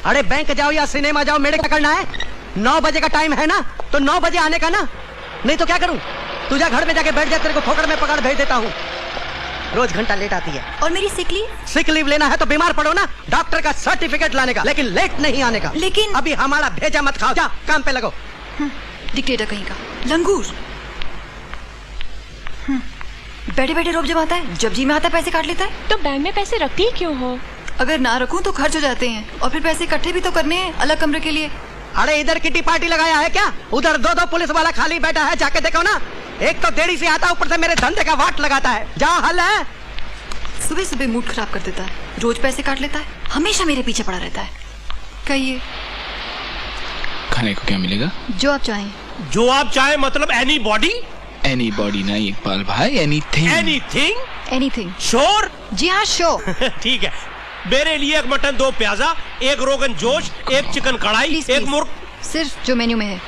अरे बैंक जाओ या सिनेमा जाओ, मेरे क्या करना है? 9 बजे का टाइम है ना, तो 9 बजे आने का ना। नहीं तो क्या करूं? तुझे घर में जाके बैठ जा, तेरे को फोकट में पकड़ भेज देता हूँ। रोज घंटा लेट आती है। और मेरी सिक लीव? सिक लीव लेना है तो बीमार पड़ो ना, डॉक्टर का सर्टिफिकेट लाने का, लेकिन लेट नहीं आने का। लेकिन अभी हमारा भेजा मत खाओ, जा काम पे लगो। डिक्टेटर कहीं का लंगूर। बैठे बैठे रोब जमाता है, जब जी में आता है पैसे काट लेता है। तो बैंक में पैसे रखती ही क्यों हो? अगर ना रखूं तो खर्च हो जाते हैं, और फिर पैसे इकट्ठे भी तो करने हैं अलग कमरे के लिए। अरे इधर किटी पार्टी लगाया है क्या? उधर 2-2 पुलिस वाला खाली बैठा है, जाके देखो ना। एक तो देरी से आता, ऊपर से मेरे धंधे का वाट लगाता है। जहाँ हल है। सुबह सुबह मूड खराब कर देता है, रोज पैसे काट लेता है, हमेशा मेरे पीछे पड़ा रहता है। कहिए खाने को क्या मिलेगा? जो आप चाहें। जो आप चाहें मतलब एनी बॉडी? एनी बॉडी नहीं इकबाल भाई, एनीथिंग। एनीथिंग? एनीथिंग। श्योर? जी हाँ श्योर। ठीक है, मेरे लिए 1 मटन 2 प्याजा, 1 रोगन जोश, 1 चिकन कढ़ाई, 1 मुर्ग। सिर्फ जो मेन्यू में है।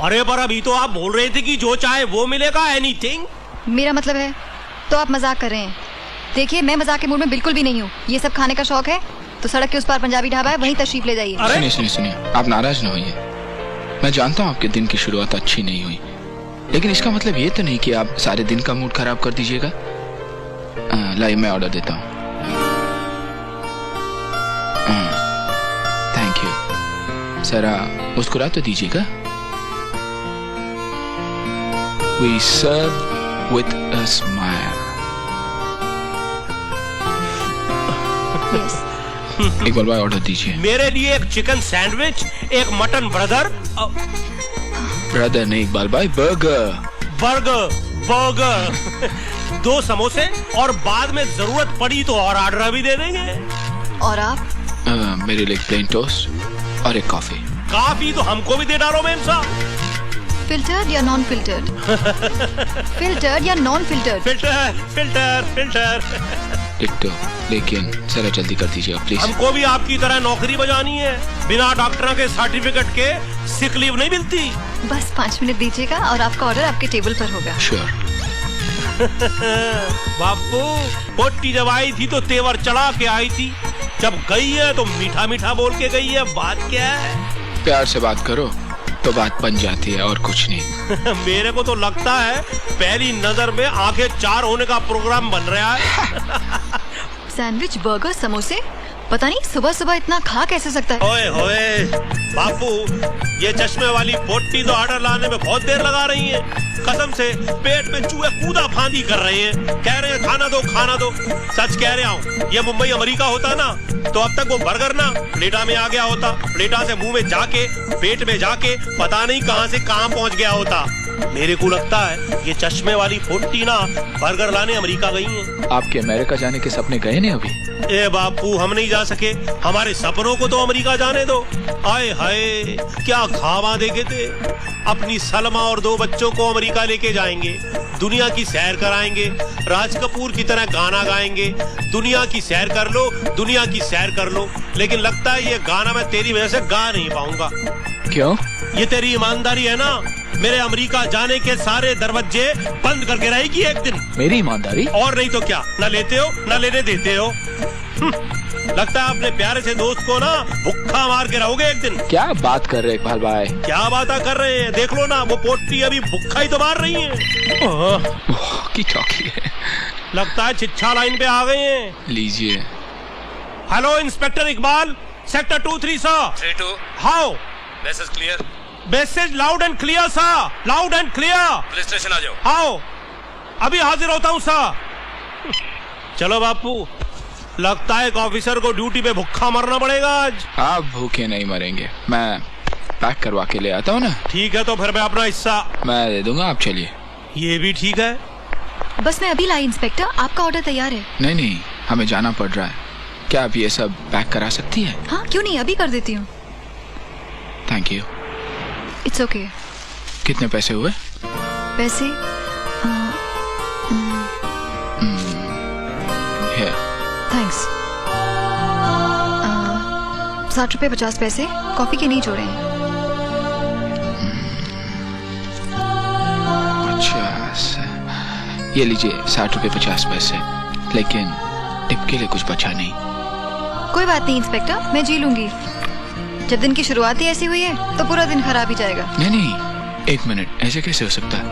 अरे पर अभी तो आप बोल रहे थे कि जो चाहे वो मिलेगा, एनीथिंग। मेरा मतलब है तो आप मजाक कर रहे हैं। देखिए मैं मजाक के मूड में बिल्कुल भी नहीं हूँ। ये सब खाने का शौक है तो सड़क के उस पार पंजाबी ढाबा है, वहीं तशरीफ ले जाइए। सुनिए सुनिए सुनिए, आप नाराज ना होइए। मैं जानता हूँ आपके दिन की शुरुआत अच्छी नहीं हुई, लेकिन इसका मतलब ये तो नहीं कि आप सारे दिन का मूड खराब कर दीजिएगा। लाइए मैं ऑर्डर देता हूँ। Thank you. जरा मुस्कुरा तो दीजिएगा। We serve with a smile. Yes. एक बार ऑर्डर दीजिए। मेरे लिए 1 chicken sandwich, 1 mutton brother. Brother नहीं इकबाल भाई, बर्गर। बर्गर 2 समोसे, और बाद में जरूरत पड़ी तो और ऑर्डर भी दे देंगे। और आप? मेरे लिए प्लेन टोस्ट और 1 कॉफी। काफी तो हमको भी दे डालो मैम साहब। फिल्टर्ड या नॉन फिल्टर्ड? फिल्टर्ड या non filtered? Filter filter filter. टिकटो, लेकिन जरा जल्दी कर दीजिए प्लीज। हमको भी आपकी तरह नौकरी बजानी है, बिना डॉक्टर के सर्टिफिकेट के सिक लीव नहीं मिलती। बस 5 मिनट दीजिएगा और आपका ऑर्डर आपके टेबल पर होगा। श्योर। बापू, पोटी जब आई थी तो तेवर चढ़ा के आई थी, जब गई है तो मीठा मीठा बोल के गई है। बात क्या है? प्यार से बात करो तो बात बन जाती है, और कुछ नहीं। मेरे को तो लगता है पहली नजर में आंखें 4 होने का प्रोग्राम बन रहा है। सैंडविच, बर्गर, समोसे, पता नहीं सुबह सुबह इतना खा कैसे सकता है। ओए होए बापू, ये चश्मे वाली पोटी तो ऑर्डर लाने में बहुत देर लगा रही है। कसम से पेट में चूहे कूदा फांदी कर रहे हैं, कह रहे हैं खाना दो खाना दो। सच कह रहा हूँ, ये मुंबई अमेरिका होता ना तो अब तक वो बर्गर ना प्लेटा में आ गया होता, प्लेटा से मुंह में जाके पेट में जाके पता नहीं कहां से कहां पहुंच गया होता। मेरे को लगता है ये चश्मे वाली पोटी ना बर्गर लाने अमेरिका गई है। आपके अमेरिका जाने के सपने गए नहीं अभी? ए बापू, हम नहीं जा सके, हमारे सपनों को तो अमेरिका जाने दो। आए हाय, क्या ख्वाब देखे थे। अपनी सलमा और 2 बच्चों को अमेरिका लेके जाएंगे, दुनिया की सैर कराएंगे, राज कपूर की तरह गाना गाएंगे, दुनिया की सैर कर लो, दुनिया की सैर कर लो। लेकिन लगता है ये गाना मैं तेरी वजह से गा नहीं पाऊंगा। क्यों? ये तेरी ईमानदारी है ना, मेरे अमेरिका जाने के सारे दरवाजे बंद करके रहेगी एक दिन। मेरी ईमानदारी? और नहीं तो क्या, न लेते हो न लेने देते हो। लगता है अपने प्यारे से दोस्त को ना भुक्खा मार के रहोगे एक दिन। क्या बात कर रहे इकबाल भाई? क्या बात कर रहे हैं, देख लो ना, वो पोटी अभी भुक्खा ही तो मार रही है। की चौकी है। लगता है छिछा लाइन पे आ गए हैं। लीजिए। Hello inspector Iqbal, sector 23 sir. 32। How? Message clear. Message loud and clear sir, loud and clear. Police station आ जाओ। हाउ? अभी हाजिर होता हूँ सर। चलो बापू, लगता है एक ऑफिसर को ड्यूटी पे भुक्खा मरना पड़ेगा आज। आप भूखे नहीं मरेंगे, मैं पैक करवा के ले आता हूँ ना। ठीक है, तो फिर मैं अपना हिस्सा मैं दे दूंगा, आप चलिए। ये भी ठीक है। बस मैं अभी लाई इंस्पेक्टर, आपका ऑर्डर तैयार है। नहीं नहीं, हमें जाना पड़ रहा है। क्या आप ये सब पैक करा सकती है? हाँ क्यों नहीं, अभी कर देती हूँ। Thank you. It's okay. कितने पैसे हुए? पैसे थैंक्स। 60 रुपए 50 पैसे, कॉफी के नहीं जोड़े हैं। 50। ये लीजिए 60 रुपए 50 पैसे, लेकिन टिप के लिए कुछ बचा नहीं। कोई बात नहीं इंस्पेक्टर, मैं जी लूंगी। जब दिन की शुरुआत ही ऐसी हुई है तो पूरा दिन खराब ही जाएगा। नहीं नहीं, एक मिनट, ऐसे कैसे हो सकता है?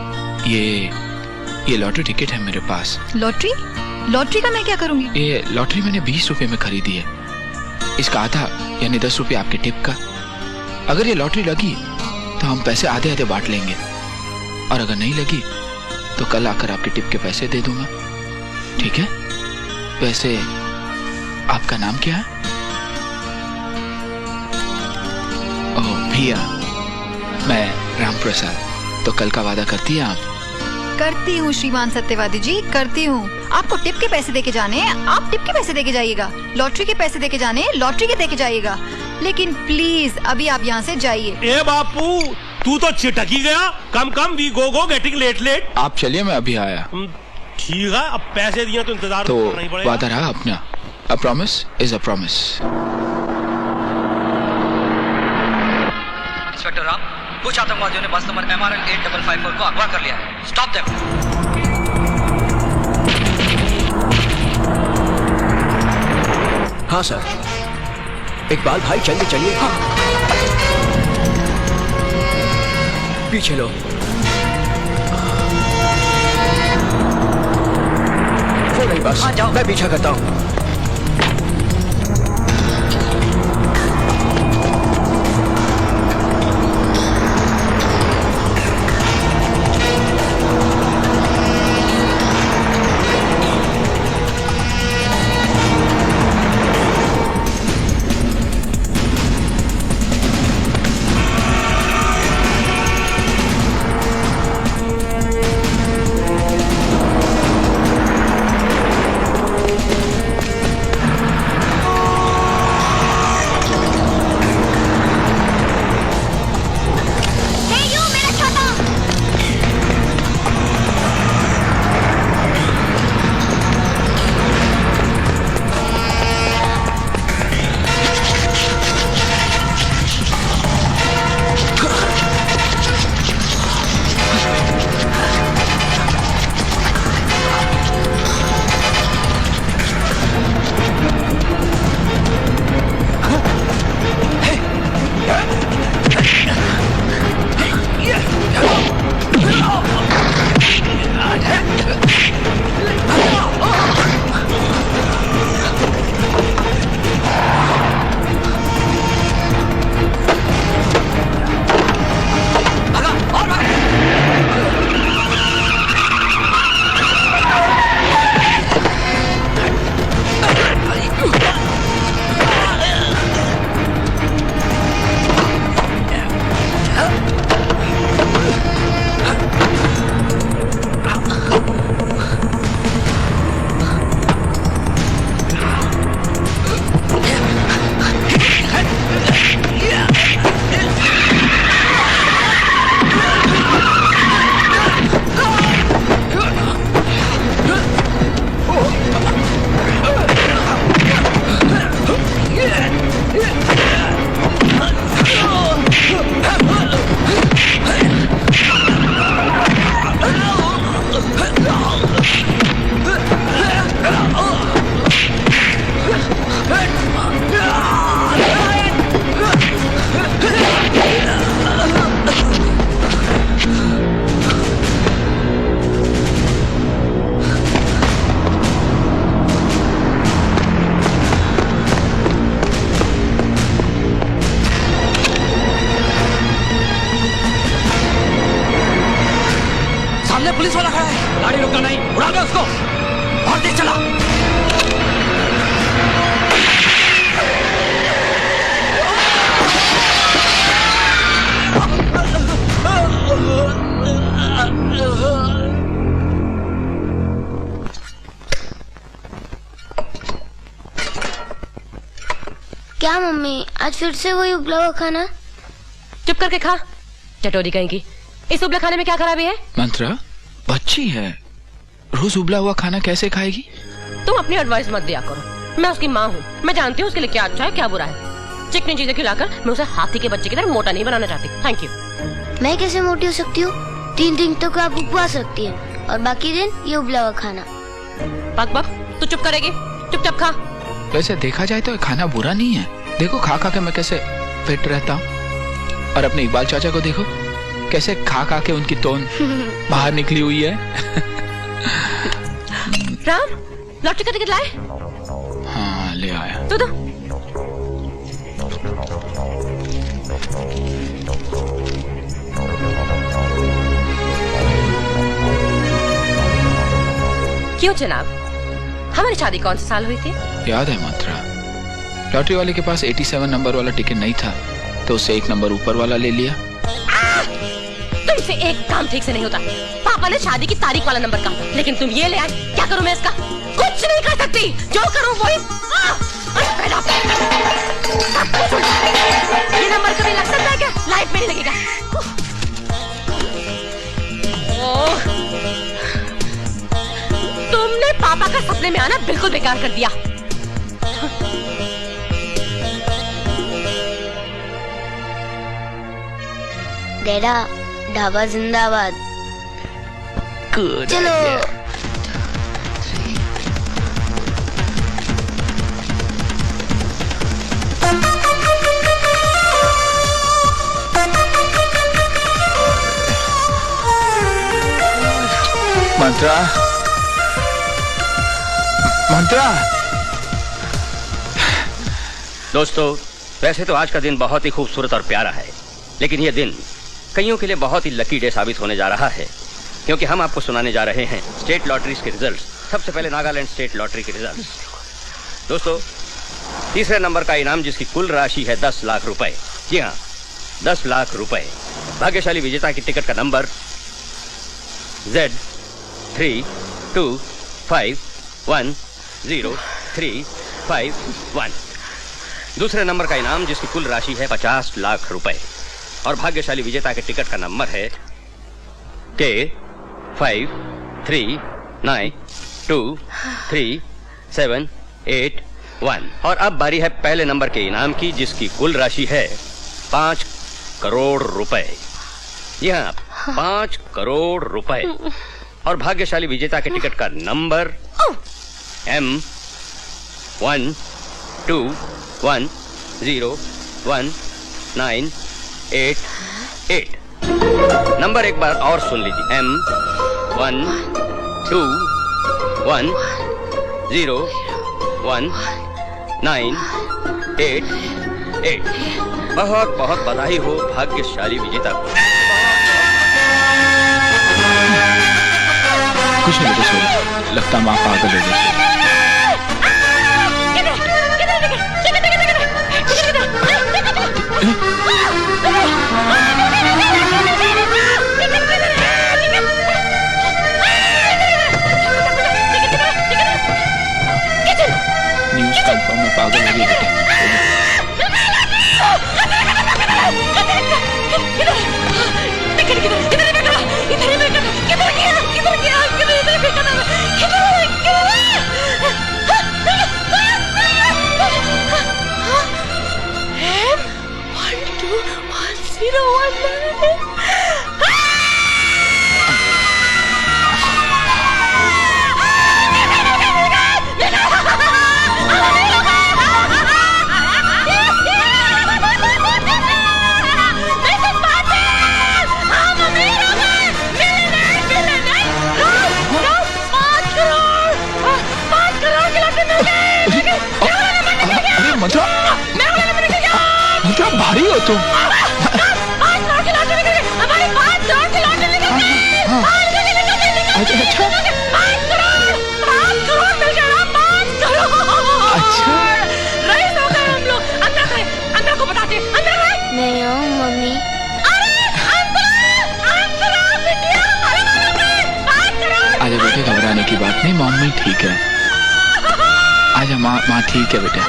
ये लॉटरी टिकट है मेरे पास। लॉटरी? लॉटरी का मैं क्या करूंगी? ये लॉटरी मैंने 20 रुपए में खरीदी है। इसका आधा यानी 10 रुपए आपके टिप का। अगर ये लॉटरी लगी तो हम पैसे आधे आधे बांट लेंगे, और अगर नहीं लगी तो कल आकर आपके टिप के पैसे दे दूंगा, ठीक है? वैसे आपका नाम क्या है? ओह भैया, मैं राम प्रसाद। तो कल का वादा करती है आप? करती हूँ श्रीमान सत्यवादी जी, करती हूँ। आपको टिप के पैसे देके जाने, आप टिप के पैसे देके जाइएगा। लॉटरी के पैसे देके जाने, लॉटरी के देके जाइएगा। लेकिन प्लीज अभी आप यहाँ से जाइए। ए बापू, तू तो चिटक ही गया। Come we go getting late. आप चलिए, मैं अभी आया। ठीक है, अब पैसे दिए तो इंतजार तो करना ही पड़ेगा। वादा रहा अपना। A promise is a promise. Inspector Ram, कुछ आतंकवादियों ने बस नंबर MRL 8554 को अगवा कर लिया है। Stop them. हाँ सर। इकबाल भाई जल्दी चलिए। हाँ। पीछे लो। वो नहीं बस, मैं पीछा करता हूँ। पुलिस वाला खड़ा है। गाड़ी रुकना नहीं, उड़ा दे उसको। और तेज चला। क्या मम्मी, आज फिर से वही उबला हुआ खाना? चुप करके खा, चटोरी कहीं की। इस उबले खाने में क्या खराबी है? मंत्रा, बच्ची है, रोज उबला हुआ खाना कैसे खाएगी? तुम अपनी एडवाइस मत दिया करो। मैं उसकी माँ हूँ, मैं जानती हूँ उसके लिए क्या अच्छा है क्या बुरा है। चिकनी चीजें खिलाकर मैं उसे हाथी के बच्चे की तरह मोटा नहीं बनाना चाहती। Thank you. मैं कैसे मोटी हो सकती हूँ? 3 दिन तक आप उपवास रखती है और बाकी दिन ये उबला हुआ खाना। बक बक, तू चुप करेगी? चुपचाप खा। वैसे देखा जाए तो ये खाना बुरा नहीं है। देखो खा खा के मैं कैसे फिट रहता हूँ। और अपने इकबाल चाचा को देखो कैसे खा खा के उनकी तोन बाहर निकली हुई है। राम, लॉटरी का टिकट लाए? हाँ ले आया। तो क्यों जनाब, हमारी शादी कौन से साल हुई थी? याद है मंत्रा, लॉटरी वाले के पास 87 नंबर वाला टिकट नहीं था तो उससे 1 नंबर ऊपर वाला ले लिया। तुमसे एक काम ठीक से नहीं होता। पापा ने शादी की तारीख वाला नंबर कहा, लेकिन तुम ये ले आए। क्या करूं मैं इसका? कुछ नहीं कर सकती, जो करूं वही। ये नंबर कभी लग सकता है क्या? लाइफ में नहीं लगेगा। तुमने पापा का सपने में आना बिल्कुल बेकार कर दिया। डैडा, ढाबा जिंदाबाद। चलो। मंत्रा, मंत्रा। दोस्तों, वैसे तो आज का दिन बहुत ही खूबसूरत और प्यारा है, लेकिन यह दिन कईयों के लिए बहुत ही लकी डे साबित होने जा रहा है, क्योंकि हम आपको सुनाने जा रहे हैं स्टेट लॉटरीज के रिजल्ट्स। सबसे पहले नागालैंड स्टेट लॉटरी के रिजल्ट्स। दोस्तों, तीसरे नंबर का इनाम जिसकी कुल राशि है 10 लाख रुपए। जी हाँ, 10 लाख रुपए। भाग्यशाली विजेता की टिकट का नंबर Z325103551। दूसरे नंबर का इनाम जिसकी कुल राशि है 50 लाख रुपए। और भाग्यशाली विजेता के टिकट का नंबर है K53923781। और अब बारी है पहले नंबर के इनाम की जिसकी कुल राशि है 5 करोड़ रुपए। जी हाँ, 5 करोड़ रुपए। और भाग्यशाली विजेता के टिकट का नंबर M12101988। नंबर एक बार और सुन लीजिए, M12101988। बहुत बहुत बधाई हो भाग्यशाली विजेता को। कुछ नहीं बेटा, सोनी, लगता माँ पागल हो गई। न्यूज़ कंफर्म में पागल हो गई बेटा। मंत्रा, मंत्रा भारी हो तुम। अच्छा, अंदर को बताते, अंदर मैं आऊँ मम्मी। आजा बेटे, घबराने की बात नहीं, मम्मी ठीक है। आजा माँ ठीक है बेटा।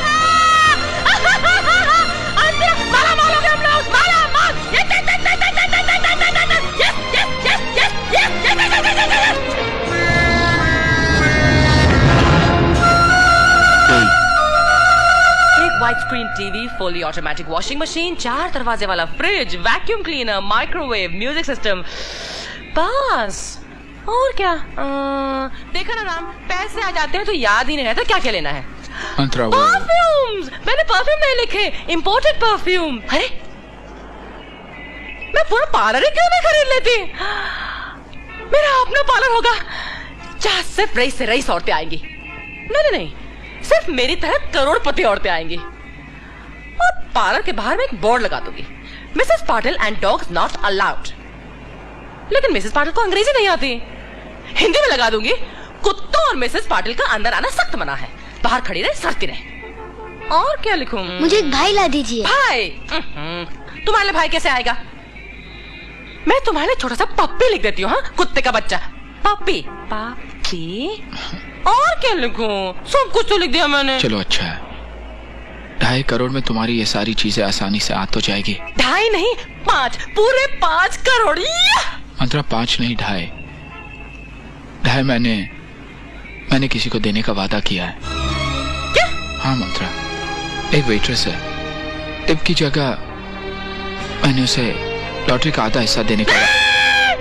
Wide screen TV, fully automatic washing machine, 4 दरवाजे वाला fridge, vacuum cleaner, microwave, music system, बस। और क्या? देखा ना राम, पैसे आ जाते हैं तो याद ही नहीं रहता क्या क्या लेना है। मंत्रा वो परफ्यूम्स, मैंने परफ्यूम नहीं लिखे, इंपोर्टेड परफ्यूम। अरे मैं पूरा पार्लर ही क्यों नहीं खरीद लेती? मेरा अपना पार्लर होगा जहां सिर्फ रईस से रईस औरतें आएंगी। नहीं नहीं नहीं, सिर्फ मेरी तरह करोड़पति औरतें आएंगी। और पार्लर के बाहर में एक बोर्ड लगा दूंगी, Mrs Patil and dogs not allowed. लेकिन मिसेस पाटिल को अंग्रेजी नहीं आती, हिंदी में लगा दूंगी, कुत्तों और मिसेस पाटिल का अंदर आना सख्त मना है, बाहर खड़ी रहे सरती रहे। और क्या लिखूं? मुझे एक भाई ला दीजिए। भाई? तुम्हारे लिए भाई कैसे आएगा? मैं तुम्हारे लिए छोटा सा पप्पी लिख देती हूँ। हाँ, कुत्ते का बच्चा, पप्पी। पप्पी? और क्या लिखूं? सब कुछ तो लिख दिया मैंने। चलो अच्छा है, 2.5 करोड़ में तुम्हारी ये सारी चीजें आसानी से आ तो जाएगी। 2.5 नहीं, 5, पूरे 5 करोड़। मंत्रा 5 नहीं 2.5 मैंने किसी को देने का वादा किया है। क्या? हाँ मंत्रा, एक वेट्रेस है, टिप की जगह मैंने उसे लॉटरी का आधा हिस्सा देने का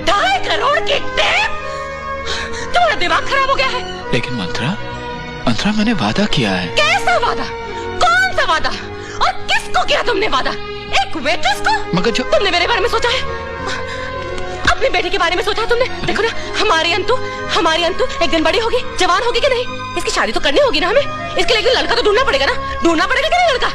2.5 करोड़ की टिप? तुम्हारा दिमाग खराब हो गया है। लेकिन मंत्रा मैंने वादा किया है। कैसा वादा? कौन सा वादा? और किसको किया तुमने वादा? एक वेट्रेस को? मगर जो तुमने मेरे बारे में सोचा है? अपने बेटे के बारे में सोचा है तुमने? देखो ना, हमारी अंतु एक दिन बड़ी होगी, जवान होगी कि नहीं? इसकी शादी तो करनी होगी ना हमें। इसके लिए लड़का तो ढूंढना पड़ेगा ना, ढूंढना पड़ेगा कि नहीं? लड़का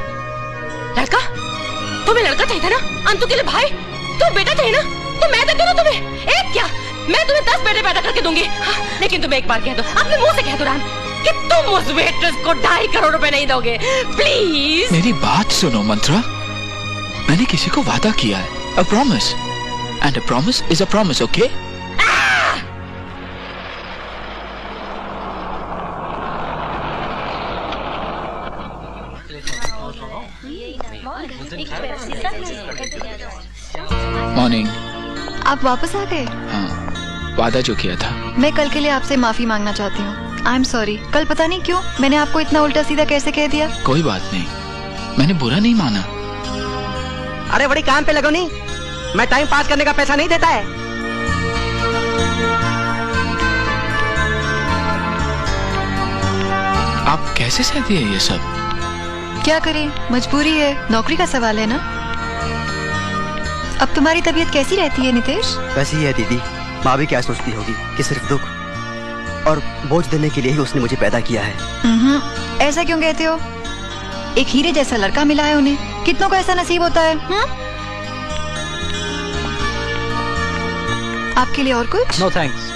तुम्हें लड़का चाहिए था ना अंतु के लिए? भाई तुम बेटा चाहिए ना, तो मैं देती हूँ ना तुम्हें। एक क्या, मैं तुम्हें 10 बेटे पैदा करके दूंगी। हाँ, लेकिन तुम एक बार कह दो, अपने मुंह से कह दो राम, कि तुम उस वेट्रेस को 2.5 करोड़ रुपए नहीं दोगे, प्लीज। मेरी बात सुनो मंत्रा, मैंने किसी को वादा किया है, a promise, and a promise is a promise, okay? Morning. आप वापस आ गए? हाँ, वादा जो किया था। मैं कल के लिए आपसे माफी मांगना चाहती हूँ। आई एम सॉरी, कल पता नहीं क्यों मैंने आपको इतना उल्टा सीधा कैसे कह दिया। कोई बात नहीं, मैंने बुरा नहीं माना। अरे बड़ी काम पे लगो नहीं, मैं टाइम पास करने का पैसा नहीं देता है। आप कैसे सहती है ये सब? क्या करें, मजबूरी है, नौकरी का सवाल है ना। अब तुम्हारी तबीयत कैसी रहती है नितेश? वैसी ही है दीदी, माँ भी क्या सोचती होगी कि सिर्फ दुख और बोझ देने के लिए ही उसने मुझे पैदा किया है। ऐसा क्यों कहते हो? एक हीरे जैसा लड़का मिला है उन्हें, कितनों को ऐसा नसीब होता है। आपके लिए और कुछ? No thanks.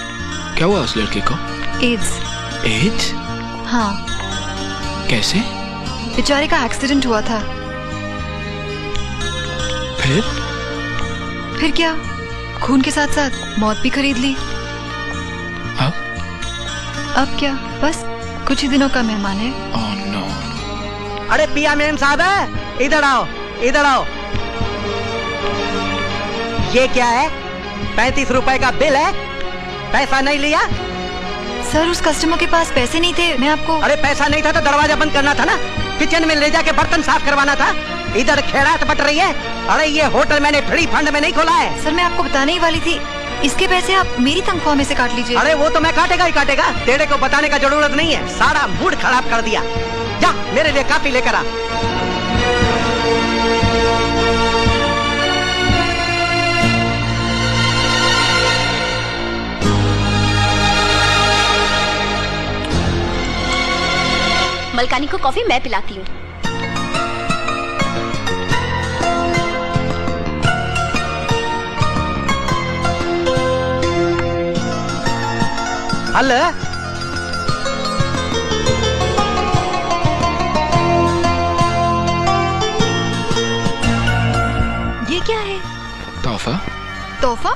क्या हुआ उस लड़के को? एड्स। एड्स? हाँ। कैसे? बेचारे का एक्सीडेंट हुआ था। फिर क्या, खून के साथ साथ मौत भी खरीद ली। अब क्या, बस कुछ ही दिनों का मेहमान है। Oh no. अरे पिया मेम साहब है, इधर आओ, इधर आओ। ये क्या है? 35 रुपए का बिल है, पैसा नहीं लिया? सर, उस कस्टमर के पास पैसे नहीं थे, मैं आपको। अरे पैसा नहीं था तो दरवाजा बंद करना था ना, किचन में ले जाके बर्तन साफ करवाना था। इधर खेड़ात बट रही है। अरे ये होटल मैंने फ्री फंड में नहीं खोला है। सर, मैं आपको बताने ही वाली थी, इसके पैसे आप मेरी तनख्वाह में से काट लीजिए। अरे वो तो मैं काटेगा ही काटेगा, तेरे को बताने का जरूरत नहीं है, सारा मूड खराब कर दिया। जा मेरे लिए काफी लेकर आ। मलकानी को कॉफी मैं पिलाती हूँ। हेलो, ये क्या है? तोहफा। तोहफा?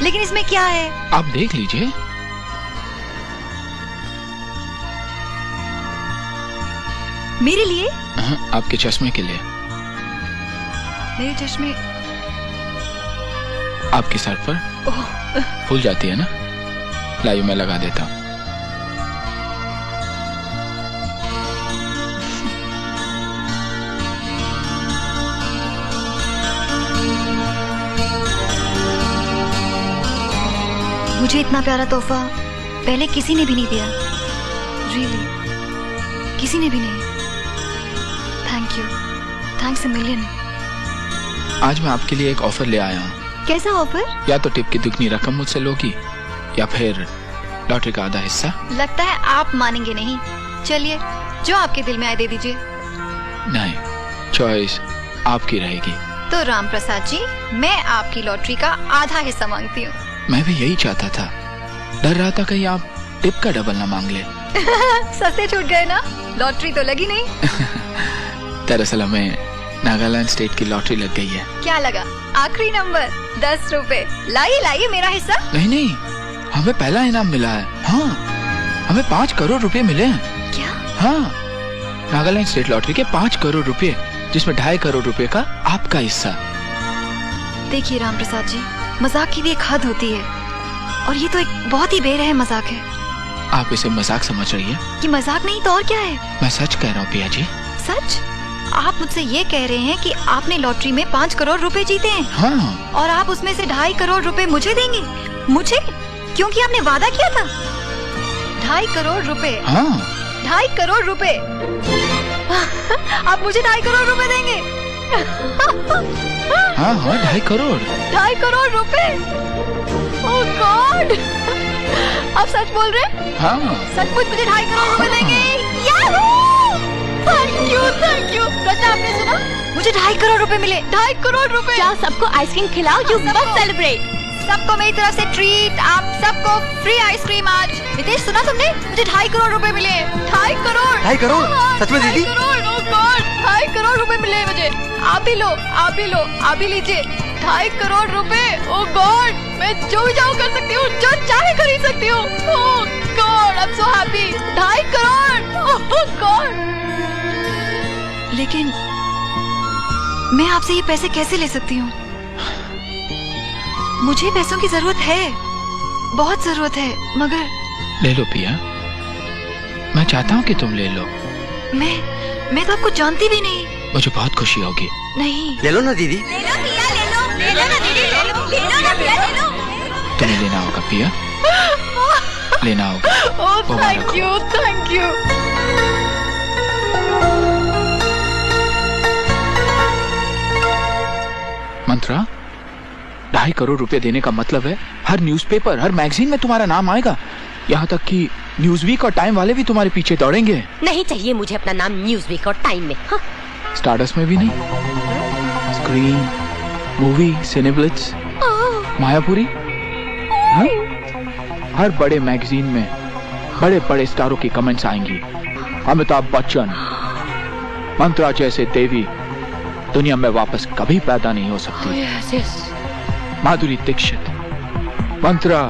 लेकिन इसमें क्या है? आप देख लीजिए। मेरे लिए? आपके चश्मे के लिए। मेरे चश्मे? आपके सर पर फूल जाती है ना, लाइए मैं लगा देता हूँ। मुझे इतना प्यारा तोहफा पहले किसी ने भी नहीं दिया। रियली किसी ने भी नहीं। Thank you, thanks a million. आज मैं आपके लिए एक ऑफर ले आया हूँ। कैसा ऑफर? या तो टिप की दुगनी रकम मुझसे लोगी या फिर लॉटरी का आधा हिस्सा। लगता है आप मानेंगे नहीं। चलिए जो आपके दिल में आए दे दीजिए। नहीं, चॉइस आपकी रहेगी। तो राम प्रसाद जी, मैं आपकी लॉटरी का आधा हिस्सा मांगती हूँ। मैं भी यही चाहता था, डर रहा था कहीं आप टिप का डबल ना मांग ले। सस्ते छूट गए ना, लॉटरी तो लगी नहीं। दरअसल हमें नागालैंड स्टेट की लॉटरी लग गई है। क्या लगा? आखिरी नंबर 10 रुपए। लाइए लाइए मेरा हिस्सा। नहीं नहीं, हमें पहला इनाम मिला है। हाँ, हमें 5 करोड़ रुपए मिले हैं। क्या? हाँ, नागालैंड स्टेट लॉटरी के 5 करोड़ रुपए, जिसमें 2.5 करोड़ रुपए का आपका हिस्सा। देखिए राम प्रसाद जी, मजाक की भी एक हद होती है, और ये तो एक बहुत ही बेरहम मजाक है। आप इसे मजाक समझ रही है? कि मजाक नहीं तो और क्या है? मैं सच कह रहा हूँ पिया जी। सच? आप मुझसे ये कह रहे हैं कि आपने लॉटरी में 5 करोड़ रुपए जीते हैं? हाँ। और आप उसमें से 2.5 करोड़ रुपए मुझे देंगे? मुझे? क्योंकि आपने वादा किया था। 2.5 करोड़ रुपए। हाँ। 2.5 करोड़ रुपए। आप मुझे 2.5 करोड़ रुपए देंगे? हाँ हाँ, 2.5 करोड़। 2.5 करोड़ रुपए? ओह गॉड! आप सच बोल रहे हैं? हाँ। सचमुच मुझे 2.5 करोड़ रुपए देंगे? Thank you. रचा, आपने सुना? मुझे 2.5 करोड़ रुपए मिले। 2.5 करोड़ रुपए। क्या सबको आइसक्रीम खिलाओ? You must celebrate. सबको मेरी तरफ से ट्रीट। आप सबको फ्री आइसक्रीम आज। नितेश, सुना तुमने? मुझे 2.5 करोड़ रुपए मिले। 2.5 करोड़। 2.5 करोड़? सच में दीदी? 2.5 करोड़ रुपए मिले मुझे। आप भी लो, आप भी लो, आप भी लीजिए। 2.5 करोड़ रुपए। ओह गॉड, मैं जो भी चाहूँ कर सकती हूँ, जो चाहे खरीद सकती हूँ। Oh God, I am so happy. 2.5 crore. Oh God. लेकिन मैं आपसे ये पैसे कैसे ले सकती हूँ? मुझे पैसों की जरूरत है, बहुत जरूरत है, मगर। ले लो पिया, मैं चाहता हूँ कि तुम ले लो। मैं तो आपको जानती भी नहीं। मुझे बहुत खुशी होगी। नहीं। ले लो ना दीदी। ले लो पिया, ले लो, ले लो ना दीदी, ले लो, ले लो ना पिया, ले लो। तुम्हें लेना होगा पिया, लेना होगा। Oh thank you, thank you. Mantra, 2.5 crore रुपए देने का मतलब है हर न्यूज़पेपर, हर मैगजीन में तुम्हारा नाम आएगा। यहाँ तक कि न्यूज़वीक और टाइम वाले भी तुम्हारे पीछे दौड़ेंगे। नहीं चाहिए मुझे अपना नाम न्यूज़वीक और टाइम में। हाँ। स्टारडस्ट में भी नहीं? स्क्रीन, मूवी, सिनेब्लिट्स, मायापुरी, हाँ? हर बड़े मैगजीन में बड़े बड़े स्टारों की कमेंट्स आएंगी। अमिताभ बच्चन, मंत्रा जैसे देवी दुनिया में वापस कभी पैदा नहीं हो सकती। Yes yes. माधुरी दीक्षित, मंत्रा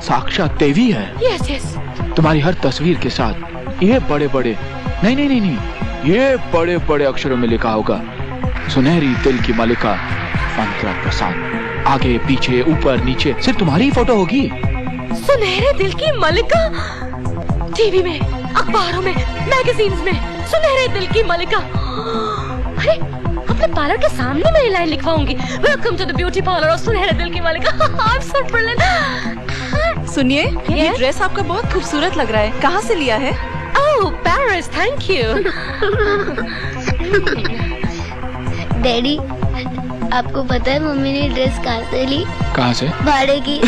साक्षात देवी है। Yes yes. तुम्हारी हर तस्वीर के साथ ये बड़े बड़े नहीं, ये बड़े बड़े अक्षरों में लिखा होगा, सुनहरी दिल की मलिका मंत्रा प्रसाद। आगे पीछे ऊपर नीचे सिर्फ तुम्हारी ही फोटो होगी। सुनहरे दिल की मलिका? टीवी में, अखबारों में, मैगजीन्स में, सुनहरे दिल की मलिका। अरे अपने पार्लर के सामने मैं ये लाइन लिखवाऊंगी, welcome to the beauty parlour of सुनहरे दिल की मलिका। आई एम सो ब्रिलियंट। सुनिए, ये ड्रेस आपका बहुत खूबसूरत लग रहा है, कहाँ से लिया है? ओह पेरिस, थैंक यू। डैडी, आपको पता है मम्मी ने ड्रेस कहाँ से ली? कहाँ से? भाड़े की।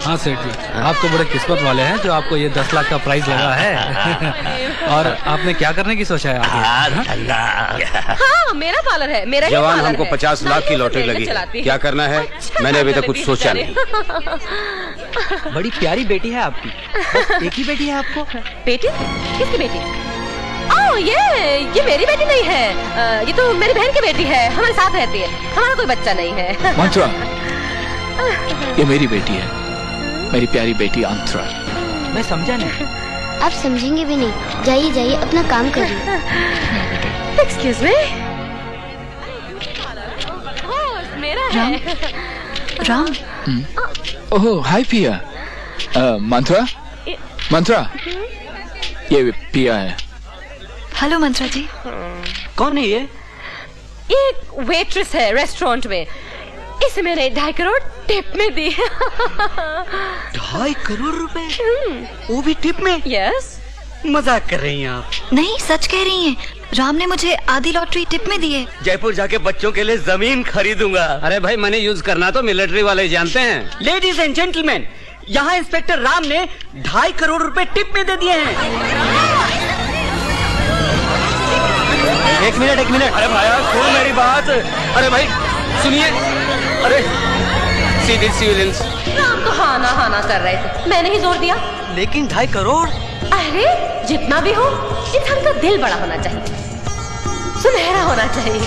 हाँ सेठ जी, आप तो बड़े किस्मत वाले हैं जो आपको ये 10 लाख का प्राइज लगा है। और आपने क्या करने की सोचा है आगे? हाँ मेरा पार्लर है, मेरा जवान, हमको 50 लाख की लॉटरी लगी, क्या करना है? मैंने अभी तक कुछ सोचा नहीं। बड़ी प्यारी बेटी है आपकी। बस एक ही बेटी है आपको? बेटी? किसकी बेटी? ओह ये मेरी बेटी नहीं है, ये तो मेरी बहन की बेटी है, हमारे साथ रहती है, हमारा कोई बच्चा नहीं है। मंत्रा, ये मेरी बेटी है, मेरी प्यारी बेटी अंतरा। मैं समझा नहीं। आप समझेंगे भी नहीं। जाइए जाइए, अपना काम करिए। Excuse me. मेरा है। राम। ओह हाय पिया। मंत्रा, मंत्रा, ये पिया है। हेलो मंत्रा जी। कौन है ये? एक वेट्रेस है रेस्टोरेंट में, इसे मैंने 2.5 करोड़ टिप में दी। 2.5 करोड़ रुपए? वो भी टिप में? यस। मजाक कर रही हैं आप? नहीं, सच कह रही हैं। राम ने मुझे आधी लॉटरी टिप में दी है। जयपुर जाके बच्चों के लिए जमीन खरीदूंगा। अरे भाई, मैंने यूज करना तो मिलिट्री वाले ही जानते हैं। लेडीज एंड जेंटलमैन, यहाँ इंस्पेक्टर राम ने 2.5 करोड़ रुपए टिप में दे दिए हैं। एक मिनट। अरे भाई सुन मेरी बात। अरे भाई सुनिए। अरे सीधे सिविलियंस। राम तो हाना हाना कर रहे थे, मैंने ही जोर दिया। लेकिन 2.5 करोड़? अरे जितना भी हो, इंसान का दिल बड़ा होना चाहिए, सुनहरा होना चाहिए।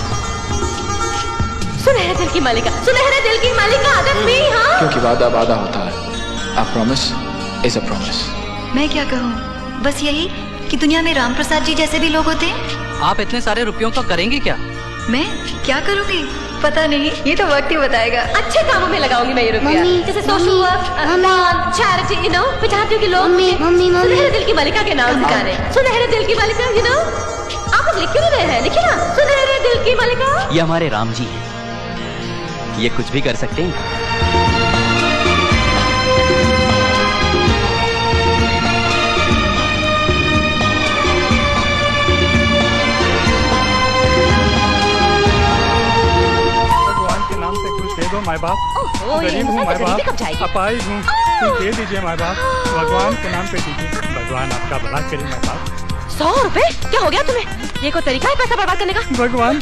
सुनहरे दिल की मालिका, सुनहरे दिल की मालिका आदत भी। हाँ, क्योंकि वादा वादा होता है। A promise is a promise। मैं क्या कहूँ, बस यही कि दुनिया में राम प्रसाद जी जैसे भी लोग होते हैं। आप इतने सारे रुपयों का करेंगे क्या? मैं क्या करूँगी पता नहीं, ये तो वक्त ही बताएगा। अच्छे कामों में लगाऊंगी मैं ये रुपया, मम्मी, जैसे सोशल मम्मी, वर्क, मम्मी, दान, चैरिटी, यू नो। मैं चाहती हूँ कि लोग मम्मी, मुझे मम्मी, मम्मी। सुनहरे दिल की मालिका के नाम पुकारे। सुनहरे दिल की मालिका, यू नो। आप लोग लिख क्यों नहीं रहे हैं? लिखिए ना, सुनहरे दिल की मालिका। ये हमारे राम जी हैं, ये कुछ भी कर सकते हैं। दे दो माय बाप, ओहो, ये गरीब हूँ माय जल्दी कब बाप, जाएगी? अपाहिज हूँ, कुछ दे दीजिए माय बाप, भगवान के नाम पे दीजिए। भगवान आपका भला करे माय बाप। 100 रुपए? क्या हो गया तुम्हें? ये कोई तरीका है पैसा बर्बाद करने का? भगवान,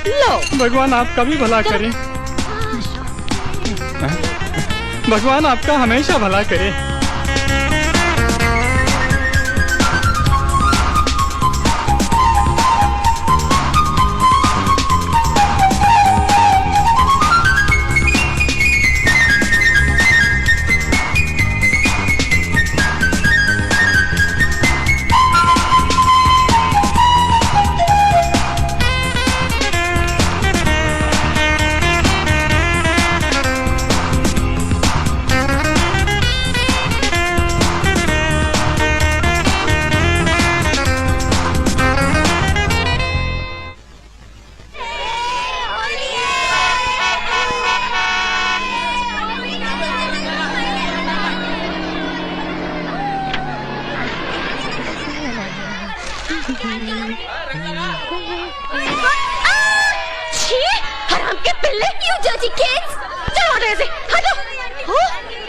लो, भगवान आपका भी भला करे। भगवान आपका हमेशा भला करे।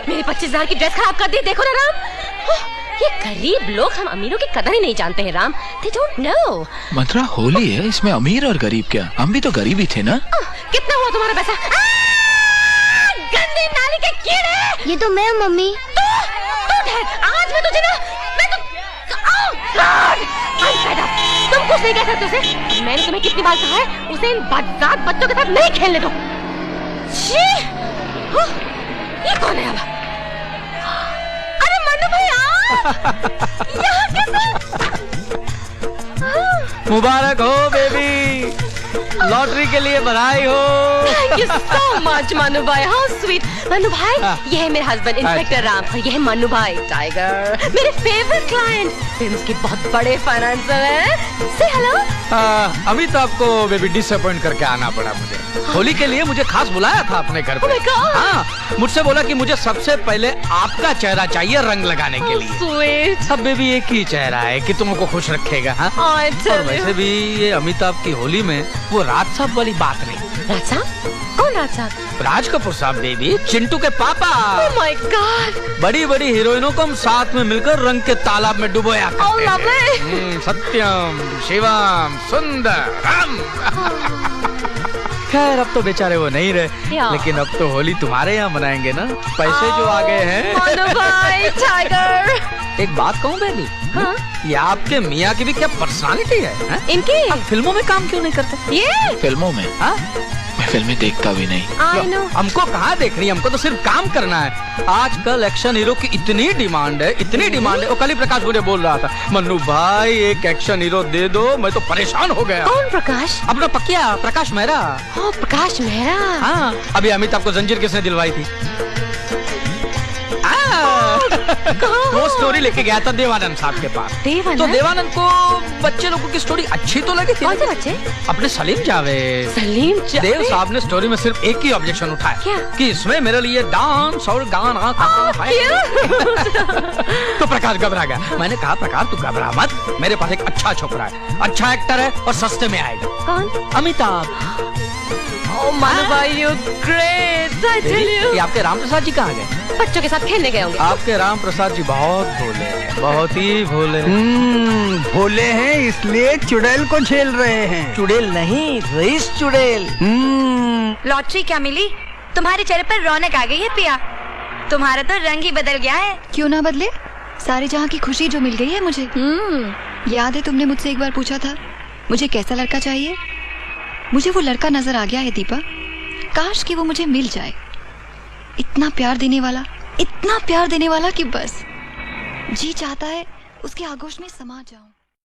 मेरी 25,000 की ड्रेस खराब कर दी। देखो ना राम, ये गरीब लोग हम अमीरों की कदर ही नहीं जानते हैं राम। They don't know। मंत्रा, होली है, इसमें अमीर और गरीब क्या? हम भी तो गरीब ही थे ना। कितना हुआ तुम्हारा पैसा? गंदी नाली के कीड़े। ये तो मैं हूँ मम्मी। तू ठहर, आज मैं तुझे ना, मैं तो तुम कुछ नहीं कह सकते उसे। मैंने तुम्हें कितनी बार कहा है, उसे इन बदजात बच्चों के साथ नहीं खेलने दो। ये कौन है अब? अरे मन्नू भाई यहाँ कैसे? मुबारक हो बेबी, लॉटरी के लिए बधाई हो। Thank you so much Mannu भाई, how sweet। मन्नू भाई, ये है मेरे हस्बैंड इंस्पेक्टर राम, और ये है मन्नू भाई टाइगर, मेरे फेवरेट क्लाइंट, फिल्म के बहुत बड़े फाइनेंसर हैं। से हेलो। अभी तो आपको बेबी डिसअपॉइंट करके आना पड़ा मुझे। होली के लिए मुझे खास बुलाया था अपने घर पे। Oh my God। हाँ, मुझसे बोला कि मुझे सबसे पहले आपका चेहरा चाहिए रंग लगाने के लिए। स्वीट। अब बेबी एक ही चेहरा है कि तुमको खुश रखेगा। हाँ? और वैसे भी ये अमिताभ की होली में वो राज साहब वाली बात नहीं। राज साहब? कौन राज साहब? राज कपूर साहब बेबी, चिंटू के पापा। Oh my God। बड़ी बड़ी हीरोइनों को हम साथ में मिलकर रंग के तालाब में डुबोया करते lovely। थे। सत्यम, शिवम, सुंदरम। खैर अब तो बेचारे वो नहीं रहे, लेकिन अब तो होली तुम्हारे यहाँ मनाएंगे ना, पैसे जो आ गए हैं। मन्नू भाई टाइगर। एक बात कहूँ बेबी, हाँ? ये आपके मियाँ की भी क्या पर्सनालिटी है? इनकी? आप फिल्मों में काम क्यों नहीं करते? ये फिल्मों में? हाँ? मैं फिल्में देखता भी नहीं। I know। हमको कहाँ देखनी है, हमको तो सिर्फ काम करना है। आजकल एक्शन हीरो की इतनी डिमांड है, इतनी डिमांड है। वो कल ही प्रकाश मुझे बोल रहा था, मन्नू भाई एक एक्शन हीरो दे दो, मैं तो परेशान हो गया। कौन प्रकाश? अपना पकिया प्रकाश मेहरा। ओ प्रकाश मेहरा। हाँ, अभी अमिताभ को जंजीर किसने दिलवाई थी? वो स्टोरी लेके गया था देवानंद साहब के पास। देवानंद? तो देवानंद को बच्चे लोगों की स्टोरी अच्छी तो लगी थी। कौन से बच्चे? अपने सलीम जावेद। सलीम देव साहब ने स्टोरी में सिर्फ एक ही ऑब्जेक्शन उठाया। क्या? कि इसमें मेरे लिए डांस और गाना है। तो प्रकाश घबरा गया। मैंने कहा प्रकाश तू घबरा मत, मेरे पास एक अच्छा छोकरा है, अच्छा एक्टर है और सस्ते में आएगा। कौन? Amitabh. Oh Manu bhai, you're great. I tell you. ये आपके राम प्रसाद जी कहाँ गए? बच्चों के साथ खेलने गए होंगे। आपके राम प्रसाद जी बहुत भोले हैं, बहुत ही भोले। भोले हैं इसलिए चुड़ैल को झेल रहे हैं। चुड़ैल नहीं, रईस चुड़ैल। लॉटरी क्या मिली? तुम्हारे चेहरे पर रौनक आ गई है पिया। तुम्हारा तो रंग ही बदल गया है। क्यों ना बदले? सारे जहाँ की खुशी जो मिल गई है मुझे। याद है तुमने मुझसे एक बार पूछा था मुझे कैसा लड़का चाहिए? मुझे वो लड़का नजर आ गया है दीपा। काश कि वो मुझे मिल जाए। इतना प्यार देने वाला कि बस जी चाहता है उसके आगोश में समा जाऊं।